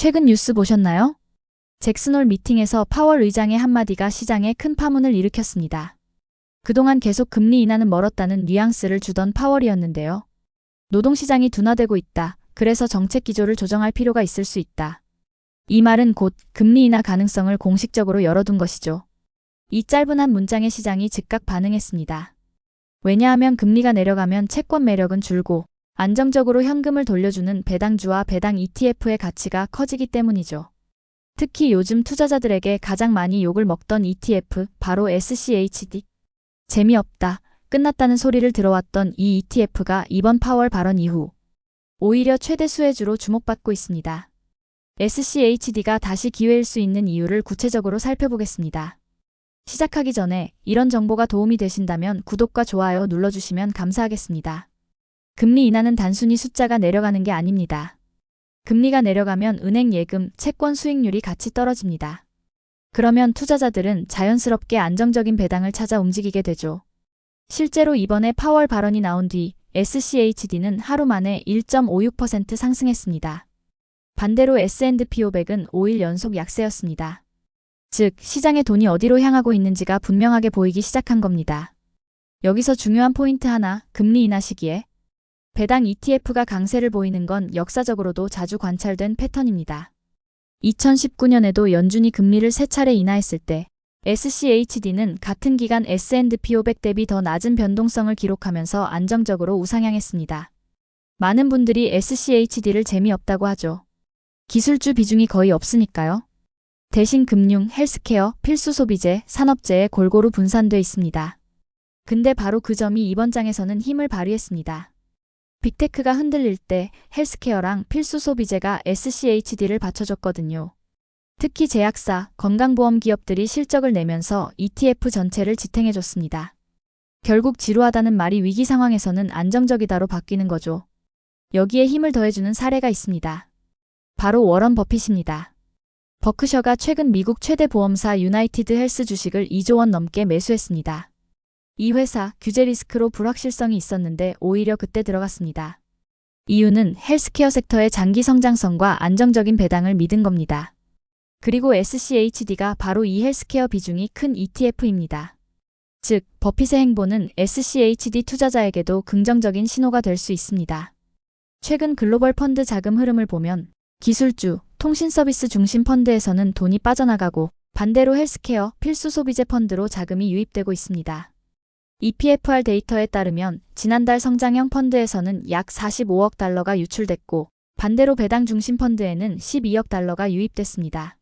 최근 뉴스 보셨나요? 잭슨홀 미팅에서 파월 의장의 한마디가 시장에 큰 파문을 일으켰습니다. 그동안 계속 금리 인하는 멀었다는 뉘앙스를 주던 파월이었는데요. 노동시장이 둔화되고 있다. 그래서 정책 기조를 조정할 필요가 있을 수 있다. 이 말은 곧 금리 인하 가능성을 공식적으로 열어둔 것이죠. 이 짧은 한 문장에 시장이 즉각 반응했습니다. 왜냐하면 금리가 내려가면 채권 매력은 줄고 안정적으로 현금을 돌려주는 배당주와 배당 ETF의 가치가 커지기 때문이죠. 특히 요즘 투자자들에게 가장 많이 욕을 먹던 ETF, 바로 SCHD. 재미없다, 끝났다는 소리를 들어왔던 이 ETF가 이번 파월 발언 이후 오히려 최대 수혜주로 주목받고 있습니다. SCHD가 다시 기회일 수 있는 이유를 구체적으로 살펴보겠습니다. 시작하기 전에 이런 정보가 도움이 되신다면 구독과 좋아요 눌러주시면 감사하겠습니다. 금리 인하는 단순히 숫자가 내려가는 게 아닙니다. 금리가 내려가면 은행 예금, 채권 수익률이 같이 떨어집니다. 그러면 투자자들은 자연스럽게 안정적인 배당을 찾아 움직이게 되죠. 실제로 이번에 파월 발언이 나온 뒤 SCHD는 하루 만에 1.56% 상승했습니다. 반대로 S&P 500은 5일 연속 약세였습니다. 즉, 시장의 돈이 어디로 향하고 있는지가 분명하게 보이기 시작한 겁니다. 여기서 중요한 포인트 하나, 금리 인하 시기에 배당 ETF가 강세를 보이는 건 역사적으로도 자주 관찰된 패턴입니다. 2019년에도 연준이 금리를 3차례 인하했을 때 SCHD는 같은 기간 S&P 500 대비 더 낮은 변동성을 기록하면서 안정적으로 우상향했습니다. 많은 분들이 SCHD를 재미없다고 하죠. 기술주 비중이 거의 없으니까요. 대신 금융, 헬스케어, 필수 소비재, 산업재에 골고루 분산돼 있습니다. 근데 바로 그 점이 이번 장에서는 힘을 발휘했습니다. 빅테크가 흔들릴 때 헬스케어랑 필수 소비재가 SCHD를 받쳐줬거든요. 특히 제약사, 건강보험 기업들이 실적을 내면서 ETF 전체를 지탱해줬습니다. 결국 지루하다는 말이 위기 상황에서는 안정적이다로 바뀌는 거죠. 여기에 힘을 더해주는 사례가 있습니다. 바로 워런 버핏입니다. 버크셔가 최근 미국 최대 보험사 유나이티드 헬스 주식을 2조 원 넘게 매수했습니다. 이 회사 규제 리스크로 불확실성이 있었는데 오히려 그때 들어갔습니다. 이유는 헬스케어 섹터의 장기 성장성과 안정적인 배당을 믿은 겁니다. 그리고 SCHD가 바로 이 헬스케어 비중이 큰 ETF입니다. 즉, 버핏의 행보는 SCHD 투자자에게도 긍정적인 신호가 될 수 있습니다. 최근 글로벌 펀드 자금 흐름을 보면 기술주, 통신 서비스 중심 펀드에서는 돈이 빠져나가고 반대로 헬스케어, 필수 소비재 펀드로 자금이 유입되고 있습니다. EPFR 데이터에 따르면 지난달 성장형 펀드에서는 약 45억 달러가 유출됐고 반대로 배당 중심 펀드에는 12억 달러가 유입됐습니다.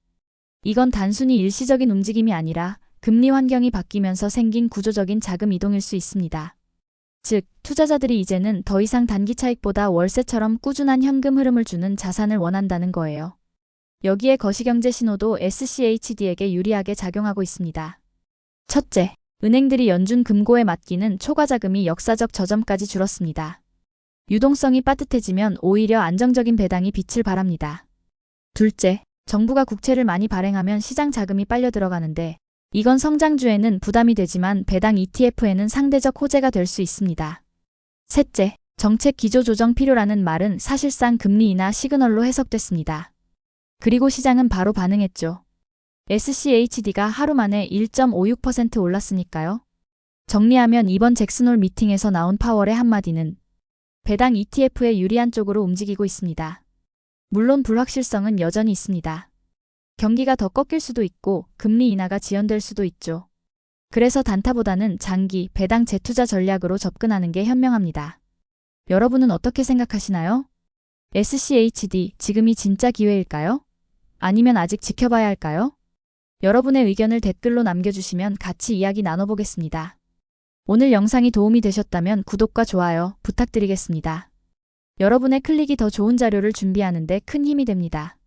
이건 단순히 일시적인 움직임이 아니라 금리 환경이 바뀌면서 생긴 구조적인 자금 이동일 수 있습니다. 즉, 투자자들이 이제는 더 이상 단기 차익보다 월세처럼 꾸준한 현금 흐름을 주는 자산을 원한다는 거예요. 여기에 거시경제 신호도 SCHD에게 유리하게 작용하고 있습니다. 첫째, 은행들이 연준 금고에 맡기는 초과 자금이 역사적 저점까지 줄었습니다. 유동성이 빠듯해지면 오히려 안정적인 배당이 빛을 발합니다. 둘째, 정부가 국채를 많이 발행하면 시장 자금이 빨려 들어가는데 이건 성장주에는 부담이 되지만 배당 ETF에는 상대적 호재가 될 수 있습니다. 셋째, 정책 기조 조정 필요라는 말은 사실상 금리 인하 시그널로 해석됐습니다. 그리고 시장은 바로 반응했죠. SCHD가 하루 만에 1.56% 올랐으니까요. 정리하면 이번 잭슨홀 미팅에서 나온 파월의 한마디는 배당 ETF에 유리한 쪽으로 움직이고 있습니다. 물론 불확실성은 여전히 있습니다. 경기가 더 꺾일 수도 있고 금리 인하가 지연될 수도 있죠. 그래서 단타보다는 장기, 배당 재투자 전략으로 접근하는 게 현명합니다. 여러분은 어떻게 생각하시나요? SCHD 지금이 진짜 기회일까요? 아니면 아직 지켜봐야 할까요? 여러분의 의견을 댓글로 남겨주시면 같이 이야기 나눠보겠습니다. 오늘 영상이 도움이 되셨다면 구독과 좋아요 부탁드리겠습니다. 여러분의 클릭이 더 좋은 자료를 준비하는 데 큰 힘이 됩니다.